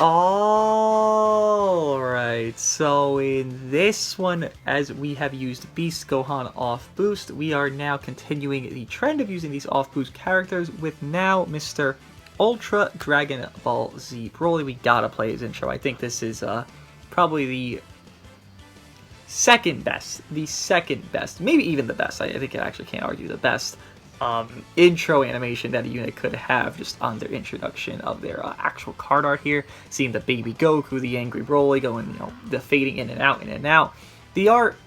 Alright, so in this one, as we have used Beast Gohan off boost, we are now continuing the trend of using these off boost characters with now Mr. Ultra Dragon Ball Z Broly. We gotta play his intro. I think this is probably the second best, maybe even the best. I think I actually can't argue the best intro animation that a unit could have just on their introduction of their actual card art here. Seeing the baby Goku, the angry Broly going, you know, the fading in and out, in and out. The art,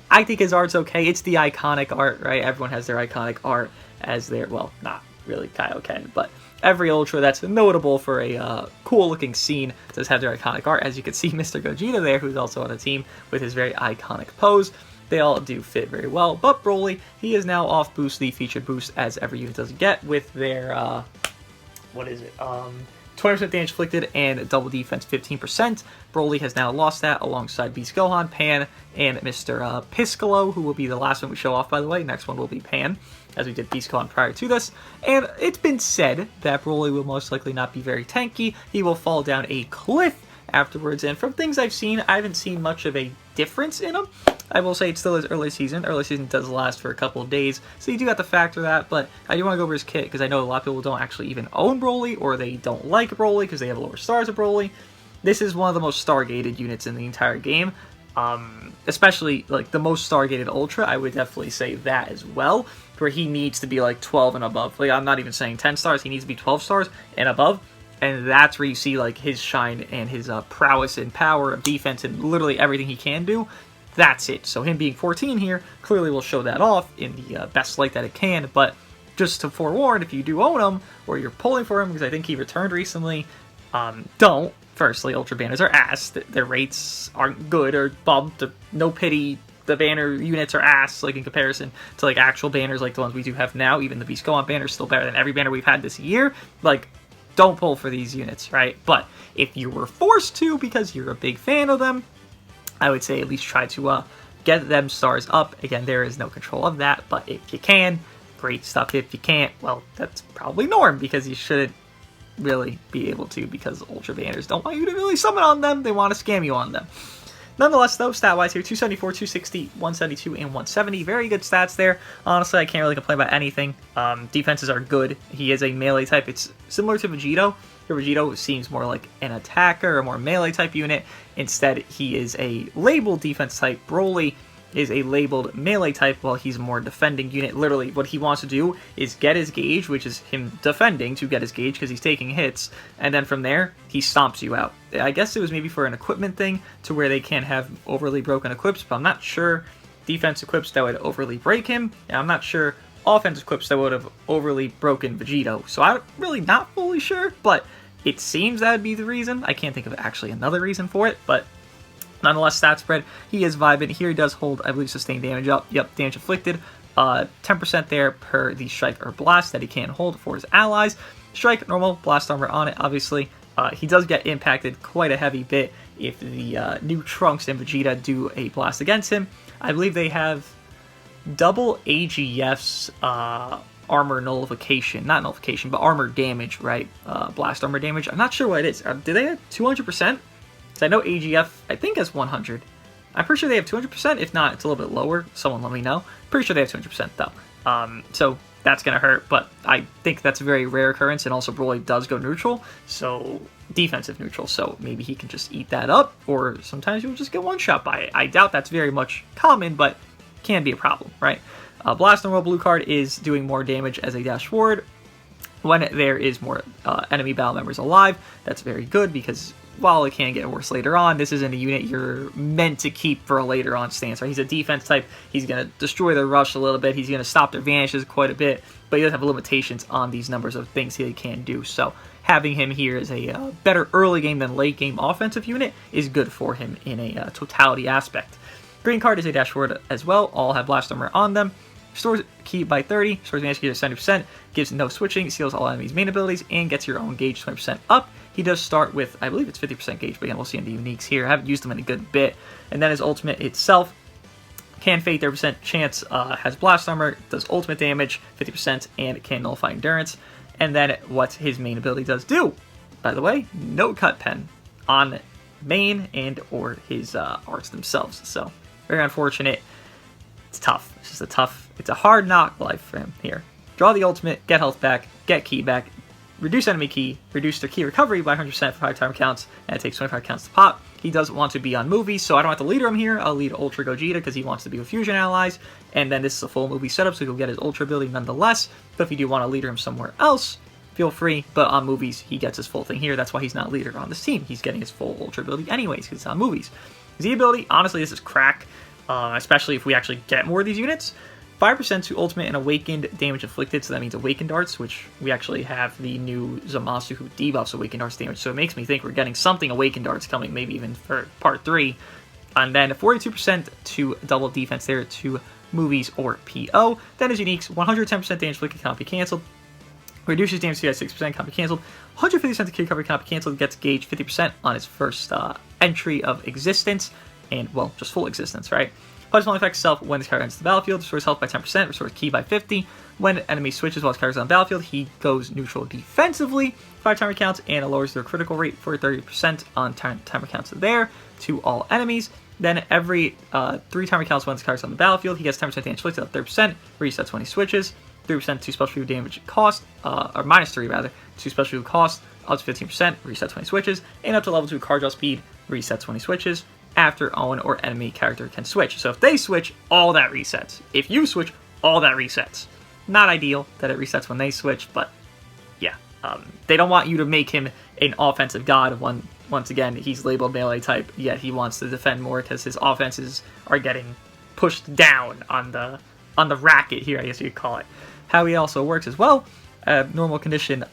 I think his art's okay. It's the iconic art, right? Everyone has their iconic art as their, well, not really Kaioken, but every Ultra that's notable for a cool-looking scene does have their iconic art. As you can see, Mr. Gogeta there, who's also on a team with his very iconic pose. They all do fit very well, but Broly, he is now off boost, the featured boost, as every unit does get with their, 20% damage inflicted and double defense 15%. Broly has now lost that alongside Beast Gohan, Pan, and Mr. Piccolo, who will be the last one we show off, by the way. Next one will be Pan, as we did Beast Gohan prior to this. And it's been said that Broly will most likely not be very tanky. He will fall down a cliff afterwards, and from things I've seen, I haven't seen much of a difference in him. I will say it still is early season. Early season does last for a couple of days, so you do have to factor that, but I do want to go over his kit, because I know a lot of people don't actually even own Broly, or they don't like Broly because they have lower stars of Broly. This is one of the most star-gated units in the entire game, especially like the most star-gated Ultra. I would definitely say that as well, where he needs to be like 12 and above. Like, I'm not even saying 10 stars, he needs to be 12 stars and above. And that's where you see like his shine and his prowess and power of defense and literally everything he can do. That's it. So him being 14 here clearly will show that off in the best light that it can. But just to forewarn, if you do own him or you're pulling for him, because I think he returned recently, don't. Firstly, Ultra banners are ass. Their rates aren't good or bumped. No pity. The banner units are ass, like in comparison to like actual banners like the ones we do have now. Even the Beast Gohan banner is still better than every banner we've had this year. Like, don't pull for these units, right? But if you were forced to because you're a big fan of them, I would say at least try to get them stars up. Again, there is no control of that, but if you can, great stuff. If you can't, well, that's probably norm, because you shouldn't really be able to, because Ultra banners don't want you to really summon on them. They want to scam you on them. Nonetheless, though, stat-wise here, 274, 260, 172, and 170. Very good stats there. Honestly, I can't really complain about anything. Defenses are good. He is a melee type. It's similar to Vegito. Vegito seems more like an attacker, a more melee type unit. Instead, he is a labeled defense type. Broly is a labeled melee type, while he's a more defending unit. Literally, what he wants to do is get his gauge, which is him defending to get his gauge because he's taking hits, and then from there, he stomps you out. I guess it was maybe for an equipment thing, to where they can't have overly broken equips, but I'm not sure defense equips that would overly break him, and I'm not sure offense equips that would have overly broken Vegito, so I'm really not fully sure, but it seems that would be the reason. I can't think of actually another reason for it, but nonetheless, stat spread, he is vibing. Here he does hold, I believe, sustained damage up. Yep, damage inflicted. 10% there per the strike or blast that he can hold for his allies. Strike, normal, blast armor on it, obviously. He does get impacted quite a heavy bit if the new Trunks and Vegeta do a blast against him. I believe they have double AGF's armor nullification. Not nullification, but armor damage, right? Blast armor damage. I'm not sure what it is. Do they have 200%? I know AGF, I think, has 100. I'm pretty sure they have 200%. If not, it's a little bit lower. Someone let me know. Pretty sure they have 200% though. So that's going to hurt, but I think that's a very rare occurrence, and also Broly does go neutral, so defensive neutral, so maybe he can just eat that up, or sometimes you'll just get one shot by it. I doubt that's very much common, but can be a problem, right? Blast Normal blue card is doing more damage as a dash forward when there is more enemy battle members alive. That's very good, because while it can get worse later on, this isn't a unit you're meant to keep for a later on stance, right? He's a defense type. He's going to destroy their rush a little bit. He's going to stop their vanishes quite a bit, but he does have limitations on these numbers of things he can do. So having him here as a better early game than late game offensive unit is good for him in a totality aspect. Green card is a dash forward as well. All have blast armor on them. Restores ki by 30, restores damage ki to 70%, gives no switching, seals all enemies' main abilities, and gets your own gauge 20% up. He does start with, I believe it's 50% gauge, but again, we'll see in the uniques here. I haven't used them in a good bit. And then his ultimate itself can fade 30% chance, has blast armor, does ultimate damage, 50%, and can nullify endurance. And then what his main ability does do. by the way, no cut pen on main and or his arts themselves. So very unfortunate. It's tough. It's just it's a hard knock life for him here. Draw the ultimate, get health back, get ki back, reduce enemy ki, reduce their ki recovery by 100% for 5 timer counts, and it takes 25 counts to pop. He does want to be on movies, so I don't have to leader him here. I'll lead Ultra Gogeta because he wants to be with Fusion allies, and then this is a full movie setup, so he'll get his Ultra ability nonetheless. But if you do want to leader him somewhere else, feel free, but on movies, he gets his full thing here. That's why he's not leader on this team. He's getting his full Ultra ability anyways, because it's on movies. Z ability, honestly, this is crack, especially if we actually get more of these units. 5% to ultimate and awakened damage inflicted, so that means awakened arts, which we actually have the new Zamasu who debuffs awakened arts damage, so it makes me think we're getting something awakened arts coming, maybe even for part 3. And then 42% to double defense there to movies or PO. Then his uniques, 110% damage inflicted cannot be cancelled. Reduces damage to 6%, cannot be cancelled. 150% to ki recovery cannot be cancelled. Gets gauge 50% on his first entry of existence, and well, just full existence, right? Plus only affects itself when this character enters the battlefield, restores health by 10%, restores ki by 50. When enemy switches while his character is on the battlefield, he goes neutral defensively, 5 timer counts, and it lowers their critical rate for 30% on timer counts there to all enemies. Then every 3 timer counts when this character is on the battlefield, he gets 10% damage inflicted up 30%, resets when he switches, 3% to special move damage cost, or minus 3 rather, to special move cost, up to 15%, resets when he switches, and up to level 2 card draw speed, resets when he switches. After own or enemy character can switch. So if they switch, all that resets. If you switch, all that resets. Not ideal that it resets when they switch, but yeah. They don't want you to make him an offensive god. Once again, he's labeled melee type, yet he wants to defend more because his offenses are getting pushed down on the racket here, I guess you could call it. How he also works as well. Normal condition,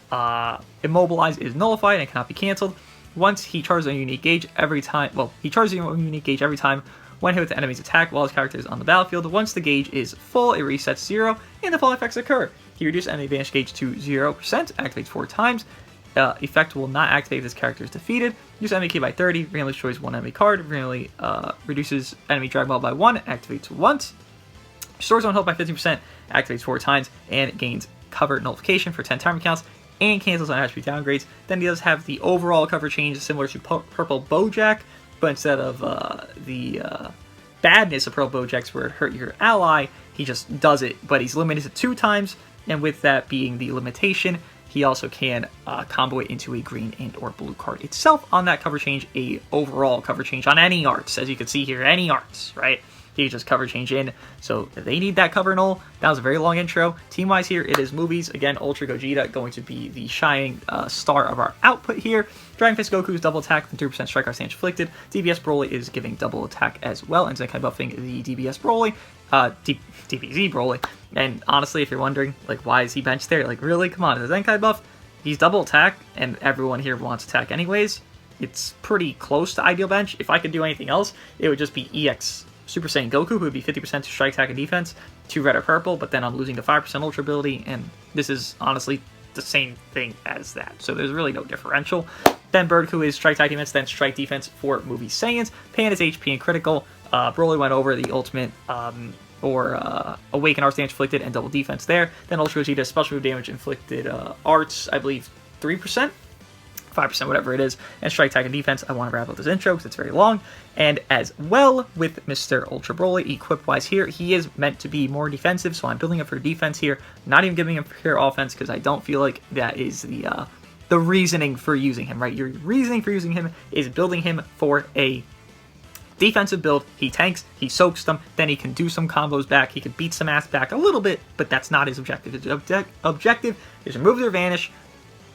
immobilize is nullified and cannot be cancelled. Once he charges a unique gauge every time, he charges a unique gauge every time when hit with the enemy's attack while his character is on the battlefield. Once the gauge is full, it resets 0, and the following effects occur. He reduces enemy advantage gauge to 0%, activates 4 times. Effect will not activate if this character is defeated. Use enemy ki by 30, randomly destroys 1 enemy card, randomly reduces enemy Dragon Ball by 1, activates once. Restores 1 health by 15%, activates 4 times, and gains cover nullification for 10 timer counts, and cancels on attribute downgrades. Then he does have the overall cover change similar to Purple Bojack, but instead of the badness of Purple Bojack's where it hurt your ally, he just does it, but he's limited to 2 times, and with that being the limitation, he also can combo it into a green and or blue card itself on that cover change, a overall cover change on any arts, as you can see here, any arts, right? He just cover change in, so they need that cover null. That was a very long intro. Team-wise here, it is movies. Again, Ultra Gogeta going to be the shining star of our output here. Dragon Fist Goku's double attack and 3% strike arts damage inflicted. DBS Broly is giving double attack as well, and Zenkai buffing the DBS Broly, DBZ Broly. And honestly, if you're wondering, like, why is he benched there? Like, really? Come on, the Zenkai buff, he's double attack, and everyone here wants attack anyways. It's pretty close to ideal bench. If I could do anything else, it would just be EX Super Saiyan Goku, who would be 50% to strike, attack, and defense, 2 red or purple, but then I'm losing the 5% ultra ability, and this is honestly the same thing as that. So there's really no differential. Then Bird, who is strike, attack, defense, then strike, defense for movie Saiyans. Pan is HP and critical. Broly went over the ultimate awaken arts damage inflicted and double defense there. Then Ultra Gogeta special move damage inflicted arts, I believe 3%. 5%, whatever it is, and strike, attack, and defense. I want to wrap up this intro because it's very long. And as well with Mr. Ultra Broly, equip-wise here, he is meant to be more defensive, so I'm building him for defense here, not even giving him pure offense because I don't feel like that is the reasoning for using him, right? Your reasoning for using him is building him for a defensive build. He tanks, he soaks them, then he can do some combos back, he can beat some ass back a little bit, but that's not his objective. His objective is to remove their vanish,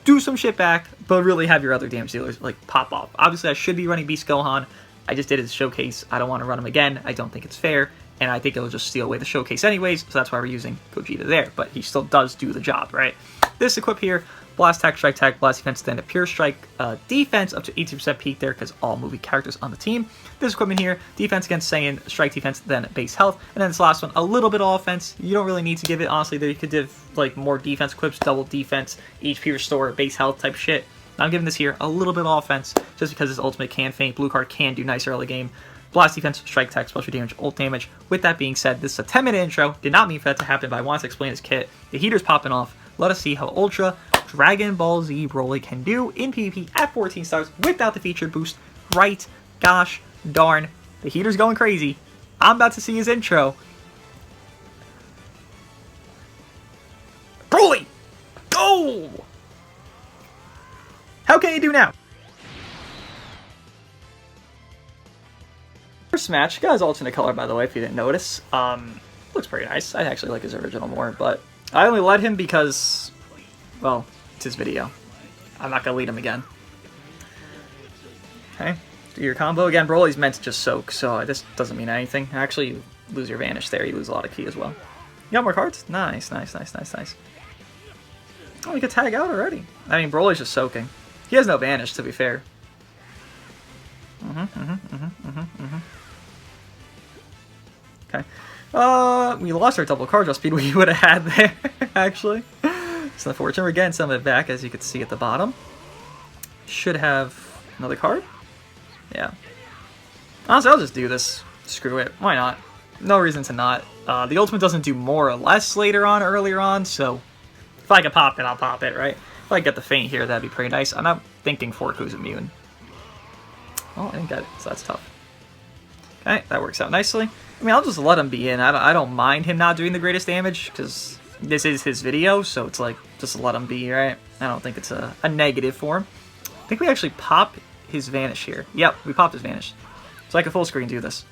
do some shit back, but really have your other damage dealers, like, pop off. Obviously, I should be running Beast Gohan. I just did his showcase. I don't want to run him again. I don't think it's fair, and I think it'll just steal away the showcase anyways, so that's why we're using Gogeta there, but he still does do the job, right? This equip here, Blast Attack, Strike Attack, Blast Defense, then a Pure Strike defense up to 80% peak there because all movie characters on the team. This equipment here, defense against Saiyan, strike defense, then base health. And then this last one, a little bit of offense. You don't really need to give it, honestly. There you could give like more defense equips, double defense, HP restore, base health type shit. I'm giving this here a little bit of offense just because his ultimate can faint. Blue card can do nice early game. Blast defense, strike attack, special damage, ult damage. With that being said, this is a 10-minute intro. Did not mean for that to happen, but I want to explain his kit. The heater's popping off. Let us see how Ultra Dragon Ball Z Broly can do in PvP at 14 stars without the featured boost. Right, gosh, darn. The heater's going crazy. I'm about to see his intro. Broly! Go! How can he do now? First match, got his alternate color, by the way, if you didn't notice. Looks pretty nice. I actually like his original more, but I only let him because, well, it's his video. I'm not going to lead him again. Okay, do your combo. Again, Broly's meant to just soak, so this doesn't mean anything. Actually, you lose your Vanish there. You lose a lot of ki as well. You got more cards? Nice, nice, nice, nice, nice. Oh, you could tag out already. I mean, Broly's just soaking. He has no Vanish, to be fair. Okay. We lost our double card draw speed we would have had there, actually. It's unfortunate. We're getting some of it back, as you can see at the bottom. Should have another card? Yeah. Honestly, I'll just do this. Screw it. Why not? No reason to not. The ultimate doesn't do more or less later on, earlier on, so if I can pop it, I'll pop it, right? If I get the feint here, that'd be pretty nice. I'm not thinking Forku's immune. Oh, I didn't get it, so that's tough. Okay, that works out nicely. I mean, I'll just let him be in. I don't mind him not doing the greatest damage, because this is his video, so it's like, just let him be, right? I don't think it's a negative for him. I think we actually pop his Vanish here. Yep, we popped his Vanish. So I can full screen do this.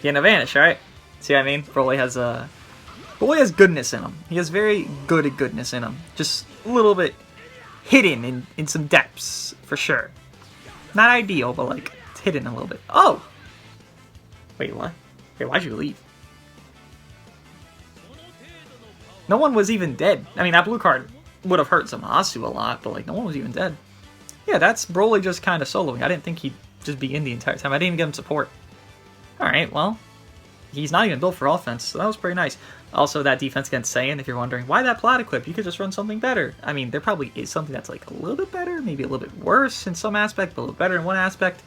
Getting a Vanish, right? See what I mean? Broly has goodness in him. He has very good goodness in him. Just a little bit hidden in some depths, for sure. Not ideal, but like, it's hidden a little bit. Oh! Wait, what? Wait, why'd you leave? No one was even dead. I mean, that blue card would have hurt Zamasu a lot, but like, no one was even dead. Yeah, that's Broly just kind of soloing. I didn't think he'd just be in the entire time. I didn't even give him support. Alright, well, he's not even built for offense, so that was pretty nice. Also, that defense against Saiyan, if you're wondering, why that plat equip? You could just run something better. I mean, there probably is something that's like a little bit better, maybe a little bit worse in some aspect, but a little better in one aspect.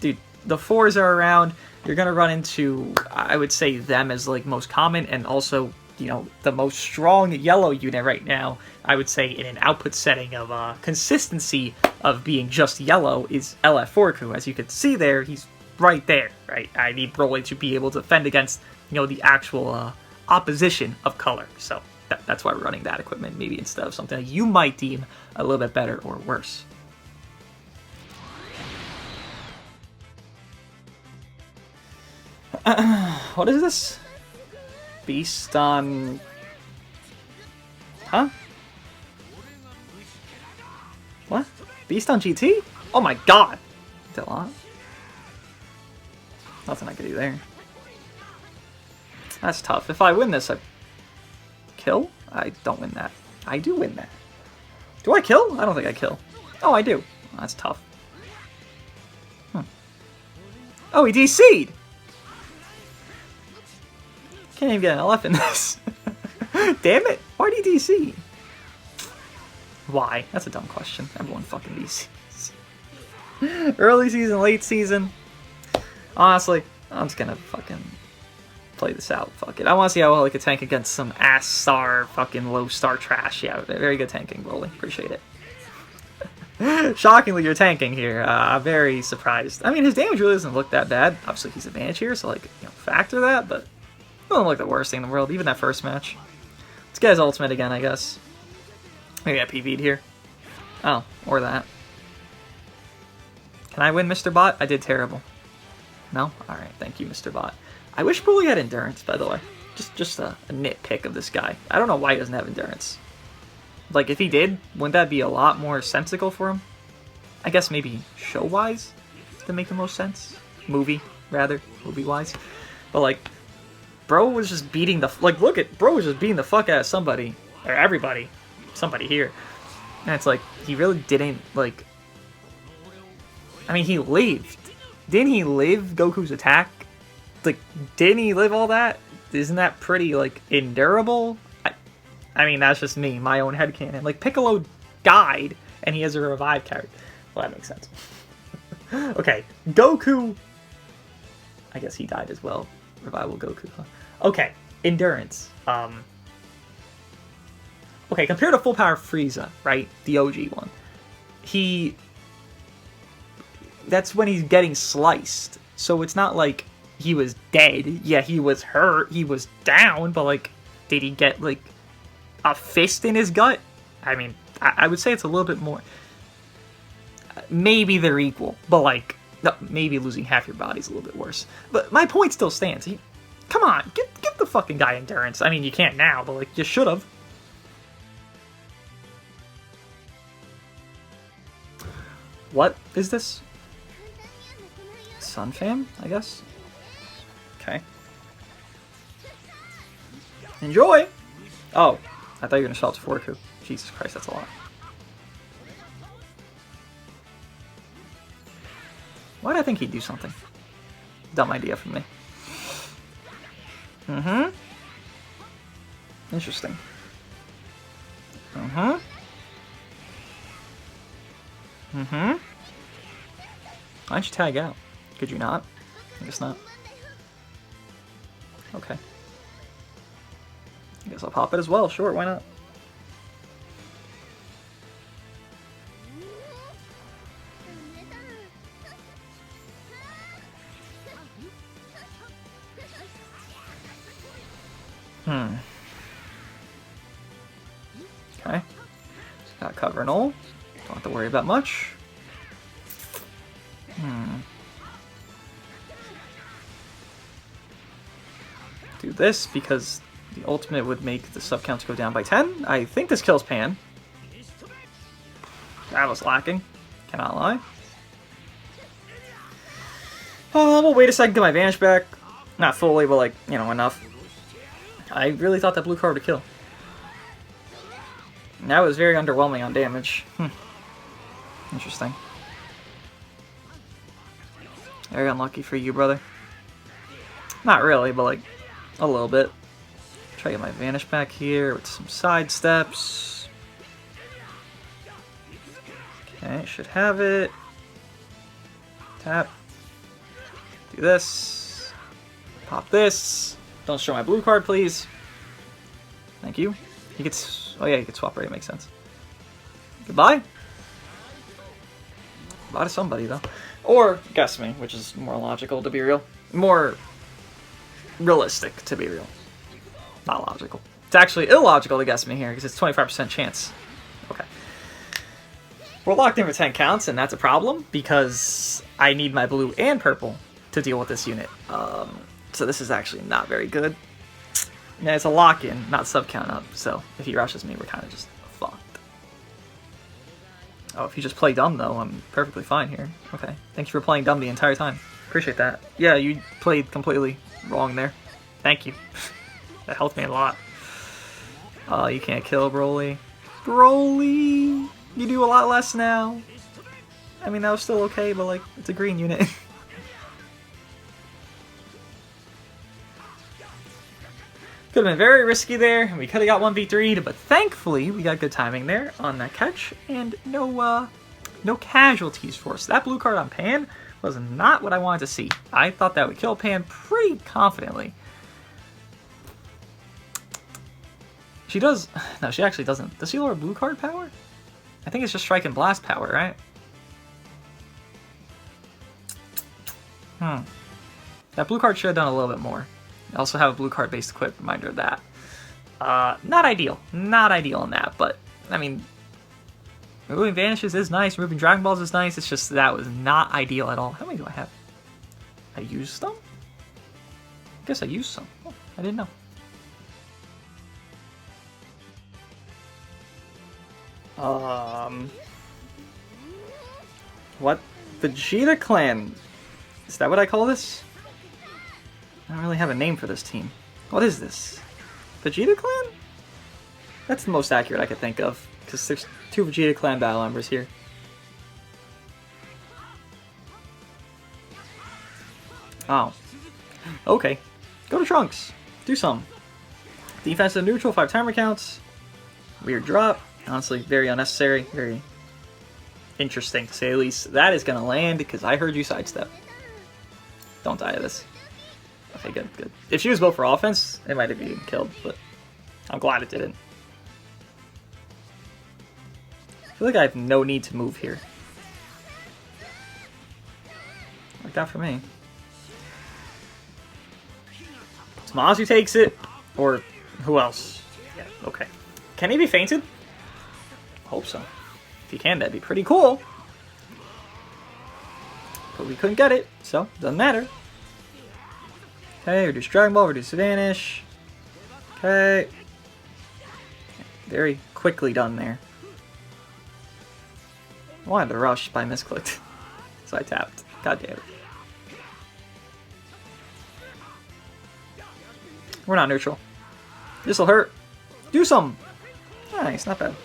Dude, the 4s are around. You're going to run into, I would say, them as like most common, and also, you know, the most strong yellow unit right now, I would say in an output setting of consistency of being just yellow is LF Forku. As you can see there, he's right there, right? I need Broly to be able to defend against, you know, the actual opposition of color. So that's why we're running that equipment, maybe instead of something that you might deem a little bit better or worse. What is this? Beast on... Huh? What? Beast on GT? Oh my god! Is that a lot? Nothing I can do there. That's tough. If I win this, I kill? I don't win that. I do win that. Do I kill? I don't think I kill. Oh, I do. That's tough. Oh, he DC'd! Can't even get an LF in this. Damn it! Why did he DC? Why? That's a dumb question. Everyone fucking DCs. Early season, late season. Honestly, I'm just gonna fucking play this out. Fuck it. I want to see how well I could tank against some ass star, fucking low star trash. Yeah, very good tanking, Broly. Appreciate it. Shockingly, you're tanking here. I'm very surprised. I mean, his damage really doesn't look that bad. Obviously, he's advantage here, so like, you know, factor that, but it doesn't look the worst thing in the world, even that first match. Let's get his ultimate again, I guess. Maybe I PV'd here. Oh, or that. Can I win, Mr. Bot? I did terrible. No? Alright, thank you, Mr. Bot. I wish Broly had endurance, by the way. Just a nitpick of this guy. I don't know why he doesn't have endurance. Like, if he did, wouldn't that be a lot more sensical for him? I guess maybe show-wise to make the most sense. Movie, rather. Movie-wise. But, like, bro was just beating the... Like, look at... Bro was just beating the fuck out of somebody. Or everybody. Somebody here. And it's like, he really didn't, like... I mean, he lived. Didn't he live Goku's attack? Like, didn't he live all that? Isn't that pretty, like, endurable? I mean, that's just me, my own headcanon. Like, Piccolo died, and he has a revived character. Well, that makes sense. Okay, Goku... I guess he died as well. Revival Goku. Huh? Okay, endurance. Okay, okay, compared to full power Frieza, right? The OG one. That's when he's getting sliced. So it's not like he was dead. Yeah, he was hurt. He was down, but like, did he get like a fist in his gut? I mean, I would say it's a little bit more. Maybe they're equal, but like, no, maybe losing half your body's a little bit worse. But my point still stands. Come on, give the fucking guy endurance. I mean, you can't now, but like, you should have. What is this? Sun Fam, I guess? Okay. Enjoy! Oh, I thought you were gonna shout to Forku. Jesus Christ, that's a lot. Why did I think he'd do something? Dumb idea from me. Mm-hmm. Interesting. Mm-hmm. Mm-hmm. Why'd you tag out? Could you not? I guess not. Okay. I guess I'll pop it as well. Sure, why not? Okay. Got cover and all. Don't have to worry about much. Do this because the ultimate would make the sub counts go down by 10. I think this kills Pan. That was lacking. Cannot lie. We'll wait a second, get my Vanish back. Not fully, but like, you know, enough. I really thought that blue card would kill. That was very underwhelming on damage. Interesting. Very unlucky for you, brother. Not really, but like, a little bit. Try to get my Vanish back here with some side steps. Okay, should have it. Tap. Do this. Pop this. Don't show my blue card, please. Thank you. He gets... Oh yeah, he gets swap right, makes sense. Goodbye. Goodbye to somebody, though. Or guess me, which is more logical, to be real. More realistic, to be real. Not logical. It's actually illogical to guess me here, because it's 25% chance. Okay. We're locked in for 10 counts, and that's a problem, because I need my blue and purple to deal with this unit. So this is actually not very good. Yeah, it's a lock-in, not sub-count up, so if he rushes me, we're kind of just fucked. Oh, if you just play dumb, though, I'm perfectly fine here. Okay. Thank you for playing dumb the entire time. Appreciate that. Yeah, you played completely wrong there. Thank you. That helped me a lot. You can't kill Broly. Broly! You do a lot less now. I mean, that was still okay, but, like, it's a green unit. Could have been very risky there, and we could have got 1v3'd, but thankfully we got good timing there on that catch, and no casualties for us. That blue card on Pan was not what I wanted to see. I thought that would kill Pan pretty confidently. She does... No, she actually doesn't. Does she lower blue card power? I think it's just strike and blast power, right? That blue card should have done a little bit more. I also have a blue card based equip, reminder of that. Not ideal. Not ideal in that, but, I mean, removing Vanishes is nice, removing Dragon Balls is nice, it's just that was not ideal at all. How many do I have? I used some? I guess I used some. Oh, I didn't know. What? Vegeta Clan? Is that what I call this? I don't really have a name for this team. What is this? Vegeta Clan? That's the most accurate I could think of, because there's 2 Vegeta Clan battle members here. Oh. Okay. Go to Trunks. Do some. Defensive neutral, 5 timer counts. Weird drop. Honestly, very unnecessary. Very interesting, to say the least. That is going to land, because I heard you sidestep. Don't die to this. Okay, good, good. If she was built for offense, it might have been killed, but I'm glad it didn't. feel like I have no need to move here. Worked out for me. Smazu takes it, or who else? Yeah, okay. Can he be fainted? Hope so. If he can, that'd be pretty cool. But we couldn't get it, so doesn't matter. Okay, reduce Dragon Ball, reduce Vanish. Okay. Very quickly done there. I wanted to rush, but I misclicked. So I tapped. God damn it. We're not neutral. This'll hurt. Do something. Nice, not bad.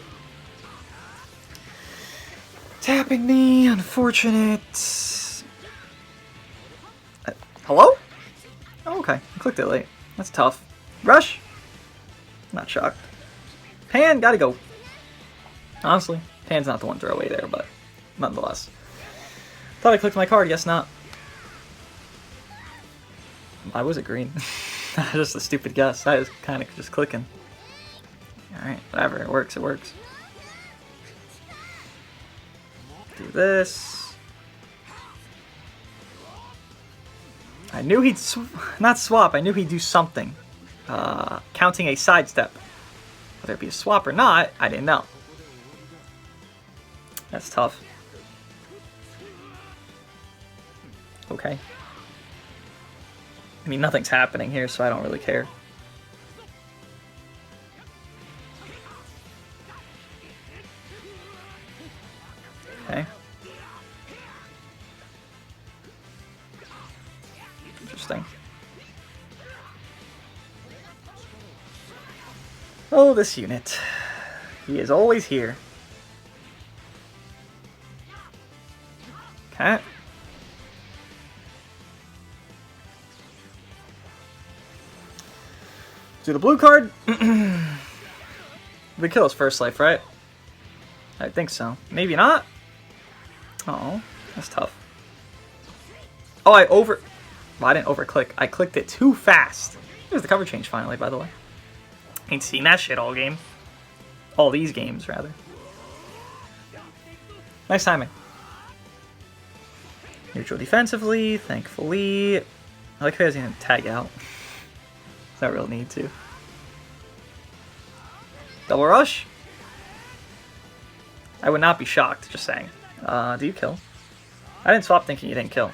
Tapping me, unfortunate. Hello? Oh, okay. I clicked it late. That's tough. Rush? Not shocked. Pan, gotta go. Honestly, Pan's not the one to throw away there, but nonetheless. Thought I clicked my card, guess not. Why was it green? Just a stupid guess. I was kind of just clicking. Alright, whatever. It works, it works. Do this. I knew he'd not swap, I knew he'd do something. Counting a sidestep. Whether it be a swap or not, I didn't know. That's tough. Okay. I mean, nothing's happening here, so I don't really care. Okay. Interesting. Oh, this unit. He is always here. Okay. Do the blue card. We kill his first life, right? I think so. Maybe not. Oh, that's tough. Oh, well, I didn't overclick. I clicked it too fast. There's the cover change finally, by the way. Ain't seen that shit all game. All these games, rather. Nice timing. Neutral defensively, thankfully. I like how he doesn't even tag out. Not real need to. Double rush? I would not be shocked, just saying. Do you kill? I didn't swap thinking you didn't kill.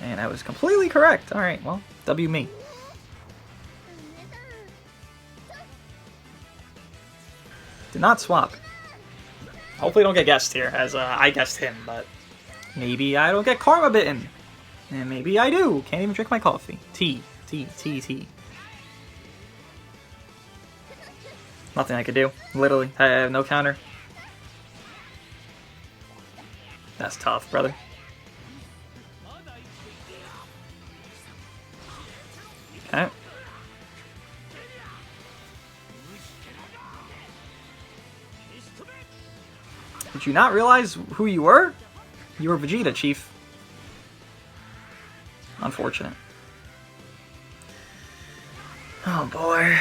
And I was completely correct. Alright, well, W me. Did not swap. Hopefully don't get guessed here, as I guessed him, but maybe I don't get karma bitten. And maybe I do. Can't even drink my coffee. Tea. Nothing I could do. Literally. I have no counter. That's tough, brother. Okay. Did you not realize who you were? You were Vegeta, Chief. Unfortunate. Oh boy.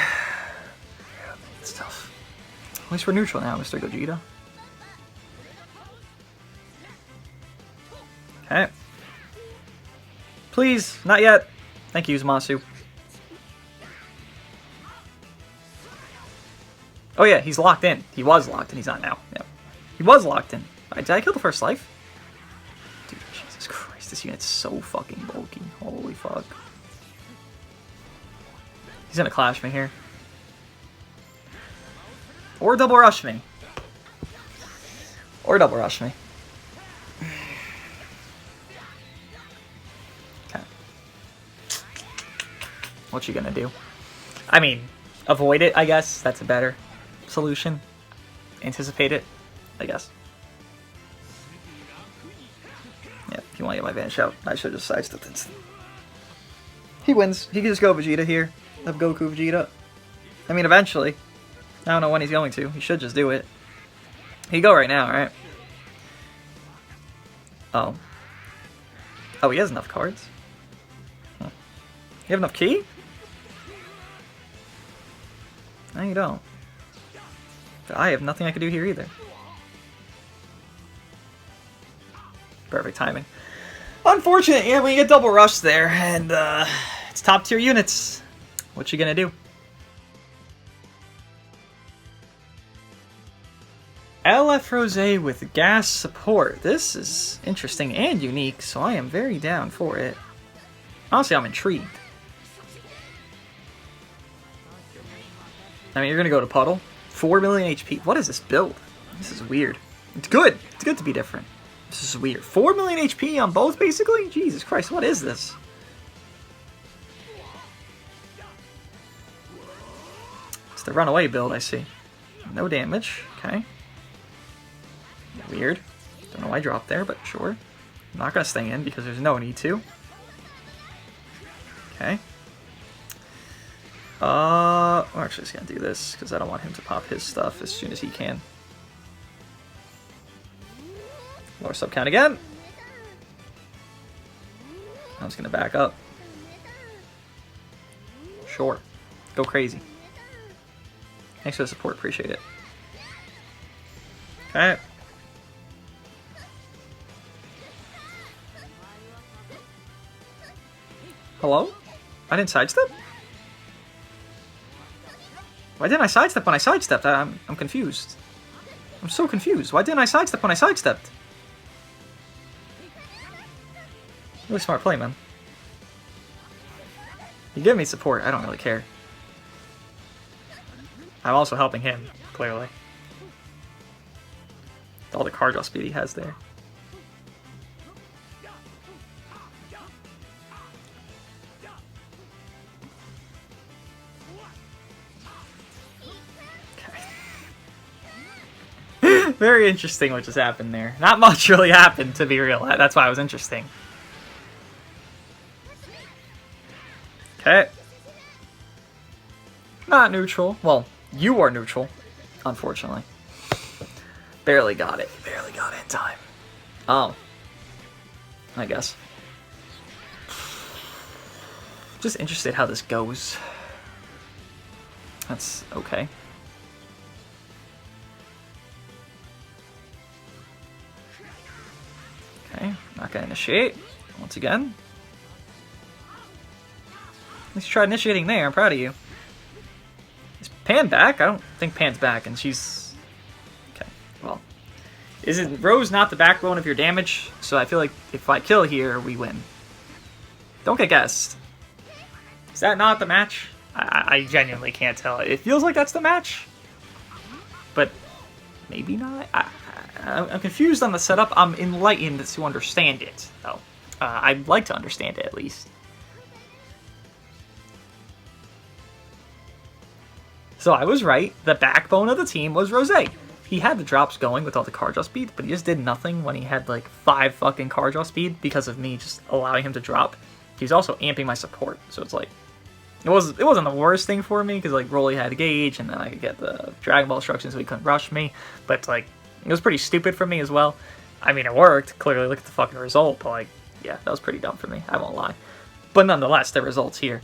It's tough. At least we're neutral now, Mr. Gogeta. Okay. Please, not yet. Thank you, Zamasu. Oh yeah, he's locked in. He was locked in, he's not now. Yep. He was locked in. Did I kill the first life? Dude, Jesus Christ, this unit's so fucking bulky. Holy fuck. He's gonna clash me here. Or double rush me. Or double rush me. Okay. What you gonna do? I mean, avoid it, I guess. That's a better solution. Anticipate it, I guess. Yeah, if you want to get my vanish out, I should just sidestep instant. He wins. He can just go Vegeta here. Have Goku Vegeta. I mean, eventually. I don't know when he's going to. He should just do it. He go right now, right? Oh. Oh, he has enough cards? Huh. You have enough key? No, you don't. But I have nothing I can do here either. Perfect timing. Unfortunate, yeah, we get double rush there, and it's top tier units. What you gonna do? LF Rosé with gas support. This is interesting and unique, so I am very down for it. Honestly, I'm intrigued. I mean, you're gonna go to Puddle. 4 million HP. What is this build? This is weird. It's good. It's good to be different. This is weird. 4 million HP on both, basically? Jesus Christ, what is this? It's the runaway build, I see. No damage. Okay. Weird. Don't know why I dropped there, but sure. I'm not gonna stay in because there's no need to. Okay. I'm actually just gonna do this because I don't want him to pop his stuff as soon as he can. Lower sub count again. I'm just gonna back up. Sure. Go crazy. Thanks for the support, appreciate it. Okay. Hello? I didn't sidestep? Why didn't I sidestep when I sidestepped? I'm confused. I'm so confused. Why didn't I sidestep when I sidestepped? Really smart play, man. You give me support, I don't really care. I'm also helping him, clearly. With all the card draw speed he has there. Very interesting what just happened there. Not much really happened, to be real. That's why it was interesting. Okay. Not neutral. Well, you are neutral, unfortunately. Barely got it. Barely got it in time. Oh. I guess. Just interested how this goes. That's okay. Okay, not gonna initiate once again. At least you tried initiating there. I'm proud of you. Is Pan back? I don't think Pan's back, and she's okay. Well, isn't Rose not the backbone of your damage? So I feel like if I kill here, we win. Don't get guessed. Is that not the match? I genuinely can't tell. It feels like that's the match, but maybe not. I'm confused on the setup. I'm enlightened to understand it, though. I'd like to understand it, at least. So I was right. The backbone of the team was Rosé. He had the drops going with all the card draw speed, but he just did nothing when he had, like, 5 fucking card draw speed because of me just allowing him to drop. He's also amping my support, so it's like... It wasn't the worst thing for me, because, like, Broly had a gauge, and then I could get the Dragon Ball instructions so he couldn't rush me, but, like... It was pretty stupid for me as well. I mean, it worked. Clearly, look at the fucking result. But, like, yeah, that was pretty dumb for me. I won't lie. But nonetheless, the results here.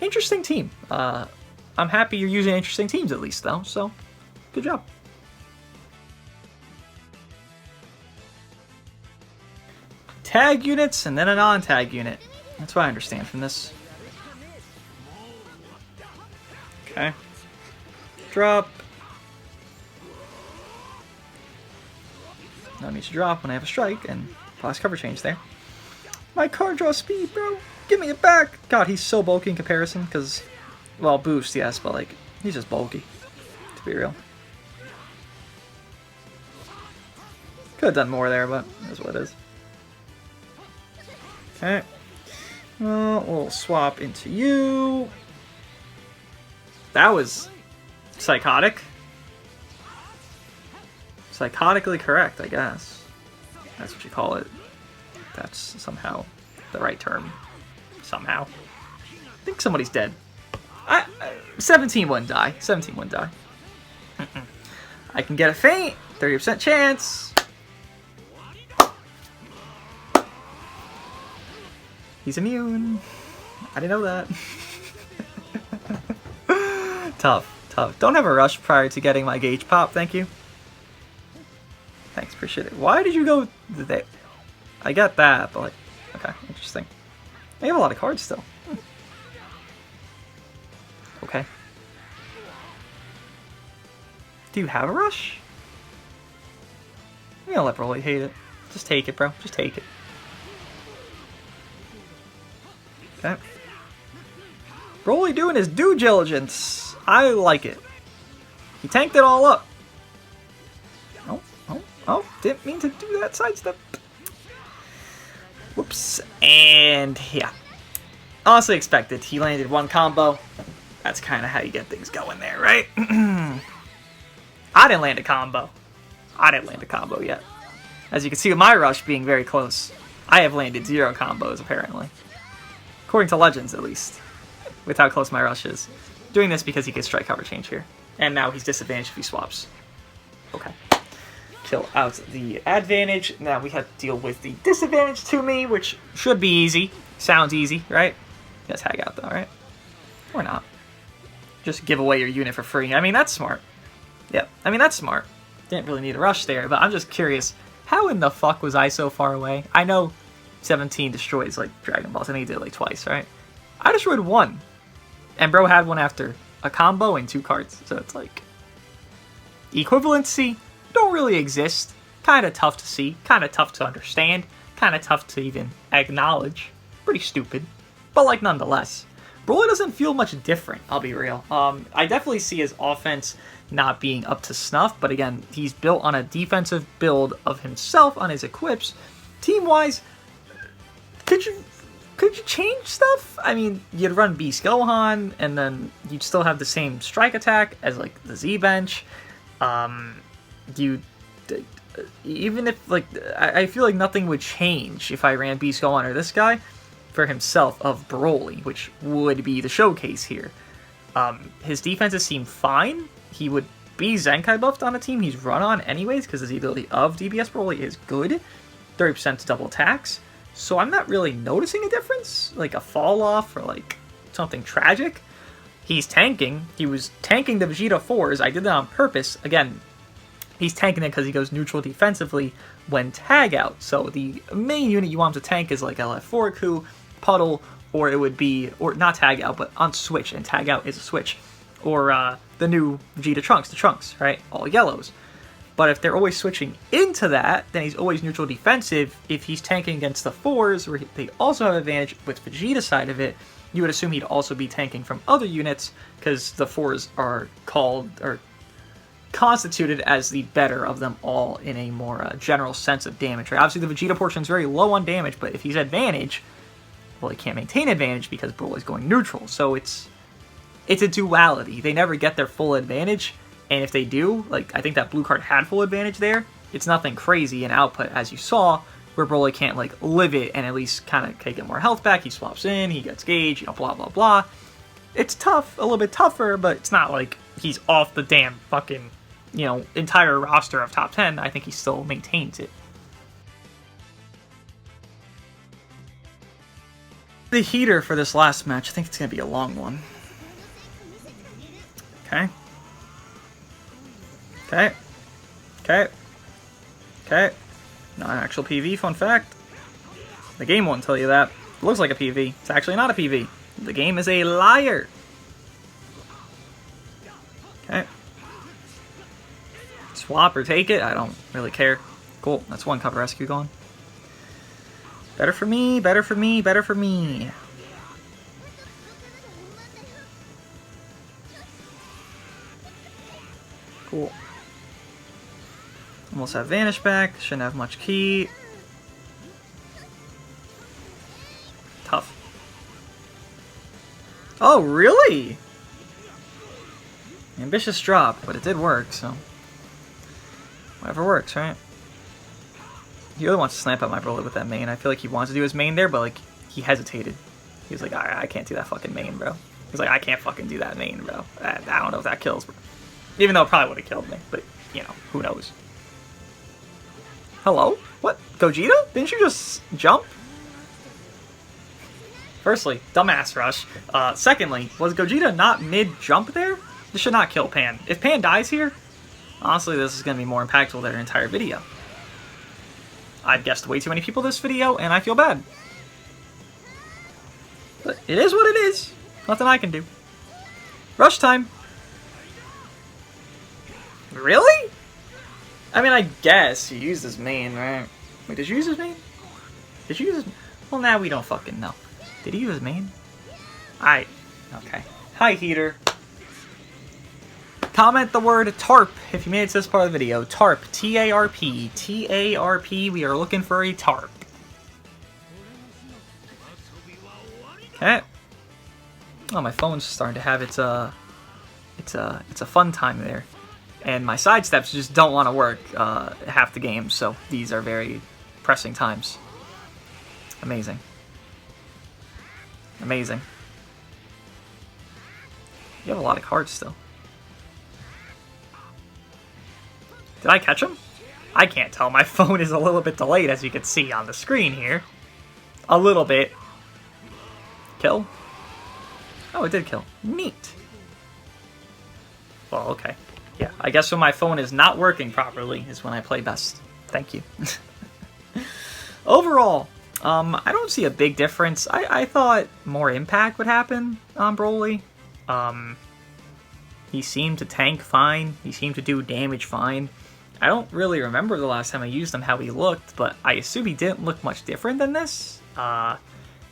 Interesting team. I'm happy you're using interesting teams at least, though. So, good job. Tag units and then a non-tag unit. That's what I understand from this. Okay. Drop. No need to drop when I have a strike, and plus cover change there. My card draw speed, bro! Give me it back! God, he's so bulky in comparison, because, well, boost, yes, but, like, he's just bulky, to be real. Could have done more there, but that's what it is. Okay. We'll swap into you. That was psychotic. Psychotically correct, I guess. That's what you call it. That's somehow the right term. Somehow. I think somebody's dead. 17 wouldn't die. 17 wouldn't die. I can get a feint. 30% chance. He's immune. I didn't know that. Tough, tough. Don't have a rush prior to getting my gauge pop, thank you. Thanks, appreciate it. shit. Why did you go there? I got that, but like, okay, interesting. They have a lot of cards still. Okay. Do you have a rush? I'm gonna let Broly hate it. Just take it, bro. Just take it. Okay. Broly doing his due diligence. I like it. He tanked it all up. Oh, didn't mean to do that sidestep. Whoops. And yeah. Honestly expected. He landed one combo. That's kind of how you get things going there, right? I didn't land a combo. I didn't land a combo yet. As you can see with my rush being very close, I have landed 0 combos apparently. According to Legends at least. With how close my rush is. Doing this because he gets strike cover change here. And now he's disadvantaged if he swaps. Okay. Kill out the advantage. Now we have to deal with the disadvantage to me, which should be easy. Sounds easy, right? You guys tag out though, right? Or not. Just give away your unit for free. I mean, that's smart. Yep. I mean, that's smart. Didn't really need a rush there, but I'm just curious. How in the fuck was I so far away? I know 17 destroys like Dragon Balls. I think he did it like twice, right? I destroyed 1. And bro had one after a combo and 2 cards. So it's like... equivalency don't really exist. Kind of tough to see. Kind of tough to understand. Kind of tough to even acknowledge. Pretty stupid. But like nonetheless. Broly doesn't feel much different, I'll be real. I definitely see his offense not being up to snuff. But again, he's built on a defensive build of himself on his equips. Team-wise, could you change stuff? I mean, you'd run Beast Gohan, and then you'd still have the same strike attack as like the Z bench. Even if like I feel like nothing would change if I ran Beast Gohan or this guy for himself of Broly, which would be the showcase here. His defenses seem fine. He would be Zenkai buffed on a team he's run on anyways because the ability of DBS Broly is good. 30% double attacks. So I'm not really noticing a difference, like a fall off or like something tragic. He's tanking. He was tanking the Vegeta 4s. I did that on purpose. Again, he's tanking it because he goes neutral defensively when tag out. So the main unit you want him to tank is like LF4 Coup, Puddle, or it would be, or not tag out, but on switch, and tag out is a switch. Or the new Vegeta Trunks, the Trunks, right? All yellows. But if they're always switching into that, then he's always neutral defensive. If he's tanking against the 4s, where they also have advantage with Vegeta's side of it, you would assume he'd also be tanking from other units, because the 4s are called, or constituted as the better of them all in a more general sense of damage, right? Obviously, the Vegeta portion is very low on damage, but if he's advantage, well, he can't maintain advantage because Broly's going neutral. So it's a duality. They never get their full advantage. And if they do, like, I think that blue card had full advantage there. It's nothing crazy in output, as you saw, where Broly can't, like, live it and at least kind of get more health back. He swaps in, he gets gauge, you know, blah, blah, blah. It's tough, a little bit tougher, but it's not like he's off the damn fucking, you know, entire roster of top 10. I think he still maintains it. The heater for this last match, I think it's going to be a long one. Okay. Okay. Okay. Okay. Not an actual PV, fun fact. The game won't tell you that. It looks like a PV. It's actually not a PV. The game is a liar. Okay. Swap or take it, I don't really care. Cool, that's one cover rescue gone. Better for me, better for me, better for me. Cool. Almost have Vanish back. Shouldn't have much key. Tough. Oh, really? Ambitious drop, but it did work, so... whatever works, right? He really wants to snap out my Broly with that main. I feel like he wants to do his main there, but, like, he hesitated. He was like, I can't do that fucking main, bro. He's like, I can't fucking do that main, bro. I don't know if that kills, bro. Even though it probably would have killed me, but, you know, who knows. Hello? What? Gogeta? Didn't you just jump? Firstly, dumbass rush. Secondly, was Gogeta not mid-jump there? This should not kill Pan. If Pan dies here, honestly, this is going to be more impactful than our entire video. I've guessed way too many people this video, and I feel bad. But it is what it is. Nothing I can do. Rush time. Really? I mean, I guess you used his main, right? Wait, did you use his main? Did you use his... Well, now we don't fucking know. Did he use his main? Okay. Hi, Heater. Comment the word TARP if you made it to this part of the video. TARP. T-A-R-P. T-A-R-P. We are looking for a TARP. Okay. Oh, my phone's starting to have its a fun time there. And my sidesteps just don't want to work half the game, so these are very pressing times. Amazing. Amazing. You have a lot of cards still. Did I catch him? I can't tell. My phone is a little bit delayed, as you can see on the screen here. A little bit. Kill? Oh, it did kill. Neat. Well, okay. Yeah, I guess when my phone is not working properly is when I play best. Thank you. Overall, I don't see a big difference. I thought more impact would happen on Broly. He seemed to tank fine. He seemed to do damage fine. I don't really remember the last time I used him how he looked, but I assume he didn't look much different than this.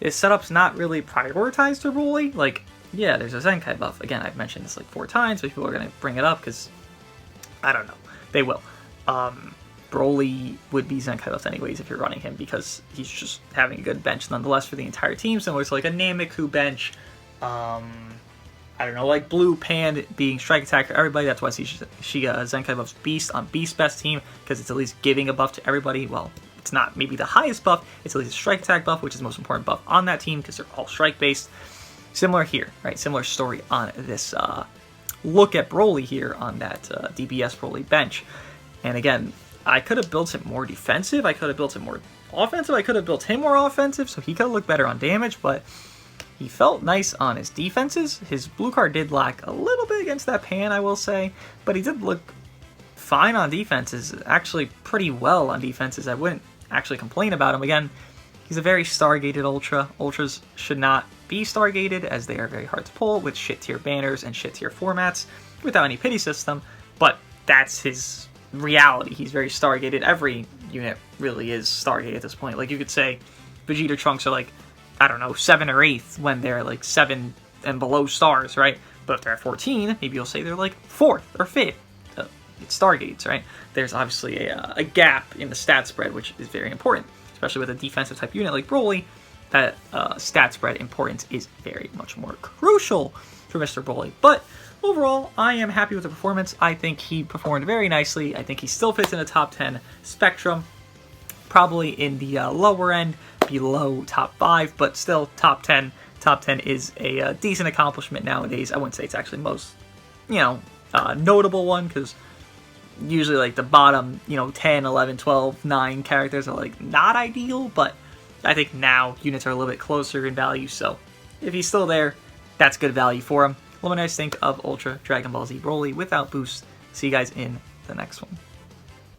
His setup's not really prioritized to Broly. Like, yeah, there's a Zenkai buff. Again, I've mentioned this like 4 times, but people are going to bring it up because, I don't know. They will. Broly would be Zenkai buffed anyways if you're running him because he's just having a good bench nonetheless for the entire team. Similar to like a Nameku bench. I don't know, like Blue Pan being Strike Attack for everybody. That's why she Zenkai buffs Beast on Beast Best team because it's at least giving a buff to everybody. Well, it's not maybe the highest buff. It's at least a Strike Attack buff, which is the most important buff on that team because they're all Strike based. Similar here, right? Similar story on this look at Broly here on that DBS Broly bench. And again, I could have built it more defensive. I could have built it more offensive. I could have built him more offensive, so he could have looked better on damage, but he felt nice on his defenses. His blue card did lack a little bit against that Pan, I will say, but he did look fine on defenses, actually pretty well on defenses. I wouldn't actually complain about him. Again, he's a very Stargated Ultra. Ultras should not be Stargated as they are very hard to pull with shit tier banners and shit tier formats without any pity system, but that's his reality. He's very Stargated. Every unit really is Stargated at this point. Like you could say Vegeta Trunks are like, I don't know, 7 or 8th when they're like 7 and below stars, right? But if they're at 14, maybe you'll say they're like 4th or 5th. It's Stargates, right? There's obviously a gap in the stat spread, which is very important, especially with a defensive type unit like Broly. That stat spread importance is very much more crucial for Mr. Broly. But overall, I am happy with the performance. I think he performed very nicely. I think he still fits in the top 10 spectrum, probably in the lower end, below top 5, but still top 10. Top 10 is a decent accomplishment nowadays. I wouldn't say it's actually most, notable one, because usually like the bottom, 10, 11, 12, 9 characters are like not ideal, but I think now units are a little bit closer in value, so if he's still there, that's good value for him. Let me know what you guys think of Ultra Dragon Ball Z Broly without boost. See you guys in the next one.